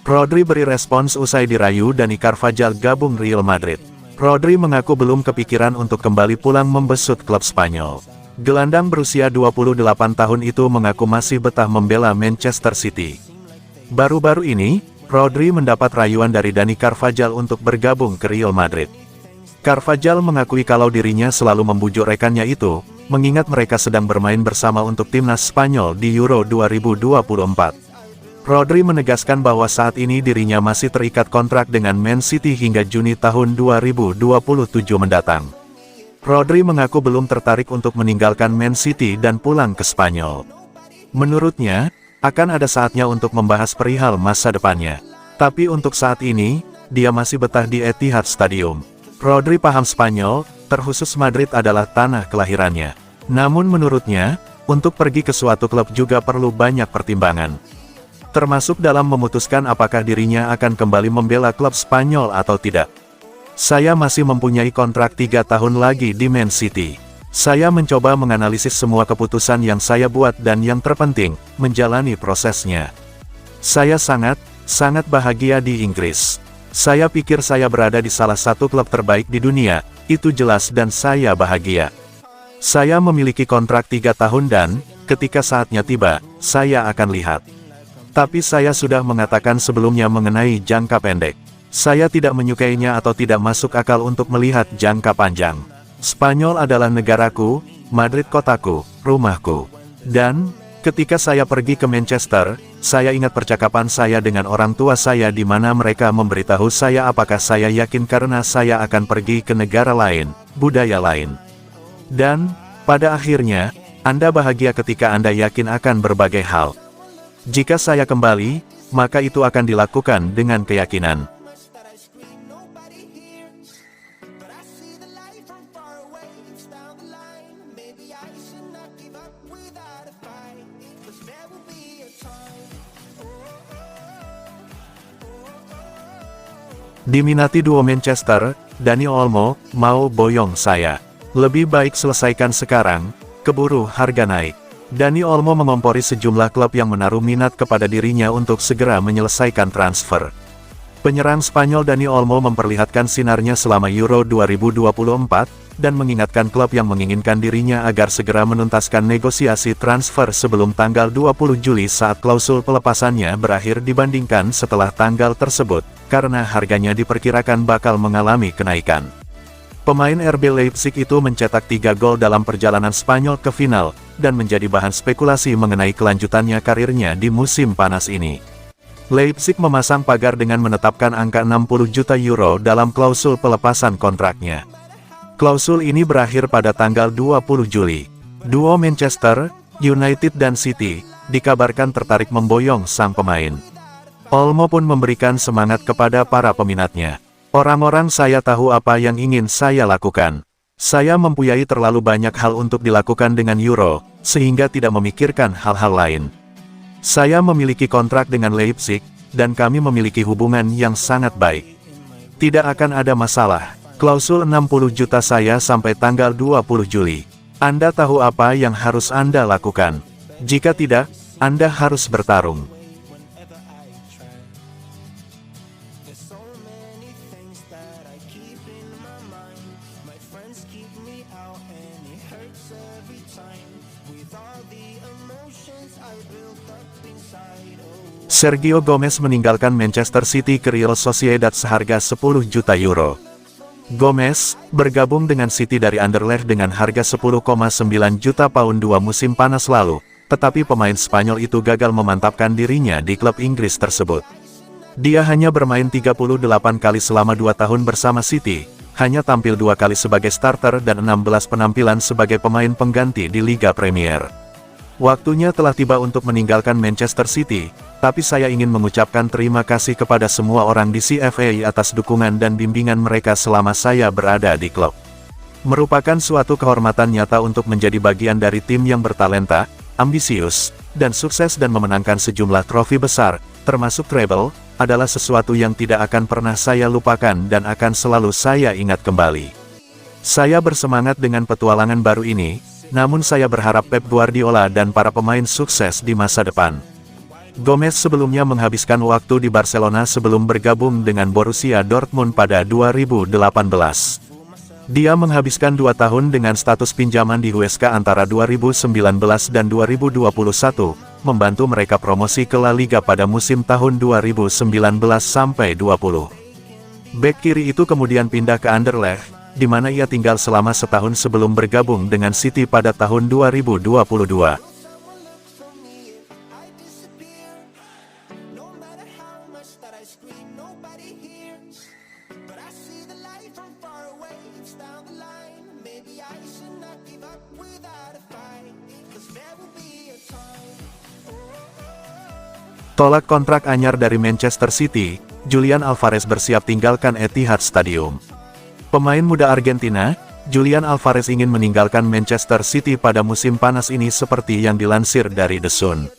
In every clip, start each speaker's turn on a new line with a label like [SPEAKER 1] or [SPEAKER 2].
[SPEAKER 1] Rodri beri respons usai dirayu Dani Carvajal gabung Real Madrid. Rodri mengaku belum kepikiran untuk kembali pulang membesut klub Spanyol. Gelandang berusia 28 tahun itu mengaku masih betah membela Manchester City. Baru-baru ini, Rodri mendapat rayuan dari Dani Carvajal untuk bergabung ke Real Madrid. Carvajal mengakui kalau dirinya selalu membujuk rekannya itu, mengingat mereka sedang bermain bersama untuk timnas Spanyol di Euro 2024. Rodri menegaskan bahwa saat ini dirinya masih terikat kontrak dengan Man City hingga Juni tahun 2027 mendatang. Rodri mengaku belum tertarik untuk meninggalkan Man City dan pulang ke Spanyol. Menurutnya, akan ada saatnya untuk membahas perihal masa depannya. Tapi untuk saat ini, dia masih betah di Etihad Stadium. Rodri paham Spanyol, terkhusus Madrid adalah tanah kelahirannya. Namun menurutnya, untuk pergi ke suatu klub juga perlu banyak pertimbangan. Termasuk dalam memutuskan apakah dirinya akan kembali membela klub Spanyol atau tidak. Saya masih mempunyai kontrak 3 tahun lagi di Man City. Saya mencoba menganalisis semua keputusan yang saya buat dan yang terpenting, menjalani prosesnya. Saya sangat bahagia di Inggris. Saya pikir saya berada di salah satu klub terbaik di dunia, itu jelas dan saya bahagia. Saya memiliki kontrak 3 tahun dan, ketika saatnya tiba, saya akan lihat. Tapi saya sudah mengatakan sebelumnya mengenai jangka pendek. Saya tidak menyukainya atau tidak masuk akal untuk melihat jangka panjang. Spanyol adalah negaraku, Madrid kotaku, rumahku. Dan, ketika saya pergi ke Manchester, saya ingat percakapan saya dengan orang tua saya di mana mereka memberitahu saya apakah saya yakin karena saya akan pergi ke negara lain, budaya lain. Dan, pada akhirnya, Anda bahagia ketika Anda yakin akan berbagai hal. Jika saya kembali, maka itu akan dilakukan dengan keyakinan. Diminati duo Manchester, Dani Olmo, mau boyong saya. Lebih baik selesaikan sekarang, keburu harga naik. Dani Olmo mengompori sejumlah klub yang menaruh minat kepada dirinya untuk segera menyelesaikan transfer. Penyerang Spanyol Dani Olmo memperlihatkan sinarnya selama Euro 2024, dan mengingatkan klub yang menginginkan dirinya agar segera menuntaskan negosiasi transfer sebelum tanggal 20 Juli saat klausul pelepasannya berakhir dibandingkan setelah tanggal tersebut, karena harganya diperkirakan bakal mengalami kenaikan. Pemain RB Leipzig itu mencetak 3 gol dalam perjalanan Spanyol ke final, dan menjadi bahan spekulasi mengenai kelanjutannya karirnya di musim panas ini. Leipzig memasang pagar dengan menetapkan angka 60 juta euro dalam klausul pelepasan kontraknya. Klausul ini berakhir pada tanggal 20 Juli. Duo Manchester United dan City dikabarkan tertarik memboyong sang pemain. Olmo pun memberikan semangat kepada para peminatnya. Orang-orang saya tahu apa yang ingin saya lakukan. Saya mempunyai terlalu banyak hal untuk dilakukan dengan Euro, sehingga tidak memikirkan hal-hal lain. Saya memiliki kontrak dengan Leipzig, dan kami memiliki hubungan yang sangat baik. Tidak akan ada masalah. Klausul 60 juta saya sampai tanggal 20 Juli. Anda tahu apa yang harus Anda lakukan. Jika tidak, Anda harus bertarung. Sergio Gomez meninggalkan Manchester City ke Real Sociedad seharga 10 juta euro. Gomez bergabung dengan City dari Anderlecht dengan harga 10,9 juta pound 2 musim panas lalu, tetapi pemain Spanyol itu gagal memantapkan dirinya di klub Inggris tersebut. Dia hanya bermain 38 kali selama 2 tahun bersama City, hanya tampil 2 kali sebagai starter dan 16 penampilan sebagai pemain pengganti di Liga Premier. Waktunya telah tiba untuk meninggalkan Manchester City, tapi saya ingin mengucapkan terima kasih kepada semua orang di CFA atas dukungan dan bimbingan mereka selama saya berada di klub. Merupakan suatu kehormatan nyata untuk menjadi bagian dari tim yang bertalenta, ambisius, dan sukses dan memenangkan sejumlah trofi besar, termasuk treble, adalah sesuatu yang tidak akan pernah saya lupakan dan akan selalu saya ingat kembali. Saya bersemangat dengan petualangan baru ini, namun saya berharap Pep Guardiola dan para pemain sukses di masa depan. Gomez sebelumnya menghabiskan waktu di Barcelona sebelum bergabung dengan Borussia Dortmund pada 2018. Dia menghabiskan 2 tahun dengan status pinjaman di Huesca antara 2019 dan 2021, membantu mereka promosi ke La Liga pada musim tahun 2019-20. Bek kiri itu kemudian pindah ke Anderlecht, di mana ia tinggal selama setahun sebelum bergabung dengan City pada tahun 2022. Tolak kontrak anyar dari Manchester City, Julian Alvarez bersiap tinggalkan Etihad Stadium. Pemain muda Argentina, Julian Alvarez ingin meninggalkan Manchester City pada musim panas ini seperti yang dilansir dari The Sun.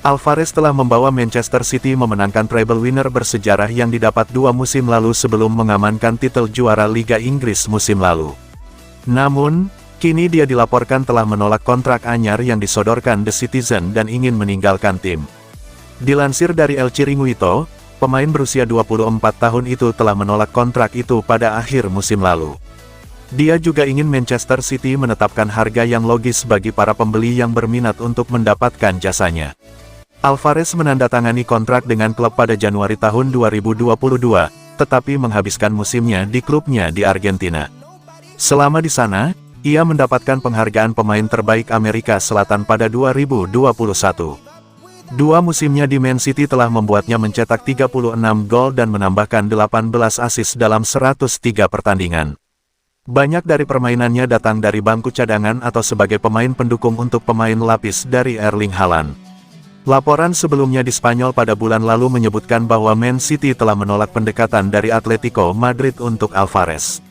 [SPEAKER 1] Alvarez telah membawa Manchester City memenangkan treble winner bersejarah yang didapat 2 musim lalu sebelum mengamankan titel juara Liga Inggris musim lalu. Namun, kini dia dilaporkan telah menolak kontrak anyar yang disodorkan The Citizen dan ingin meninggalkan tim. Dilansir dari El Chiringuito, pemain berusia 24 tahun itu telah menolak kontrak itu pada akhir musim lalu. Dia juga ingin Manchester City menetapkan harga yang logis bagi para pembeli yang berminat untuk mendapatkan jasanya. Alvarez menandatangani kontrak dengan klub pada Januari tahun 2022, tetapi menghabiskan musimnya di klubnya di Argentina. Selama di sana, ia mendapatkan penghargaan pemain terbaik Amerika Selatan pada 2021. 2 musimnya di Man City telah membuatnya mencetak 36 gol dan menambahkan 18 assist dalam 103 pertandingan. Banyak dari permainannya datang dari bangku cadangan atau sebagai pemain pendukung untuk pemain lapis dari Erling Haaland. Laporan sebelumnya di Spanyol pada bulan lalu menyebutkan bahwa Man City telah menolak pendekatan dari Atletico Madrid untuk Alvarez.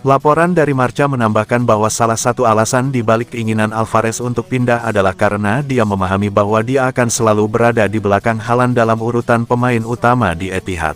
[SPEAKER 1] Laporan dari Marca menambahkan bahwa salah satu alasan di balik keinginan Alvarez untuk pindah adalah karena dia memahami bahwa dia akan selalu berada di belakang Haaland dalam urutan pemain utama di Etihad.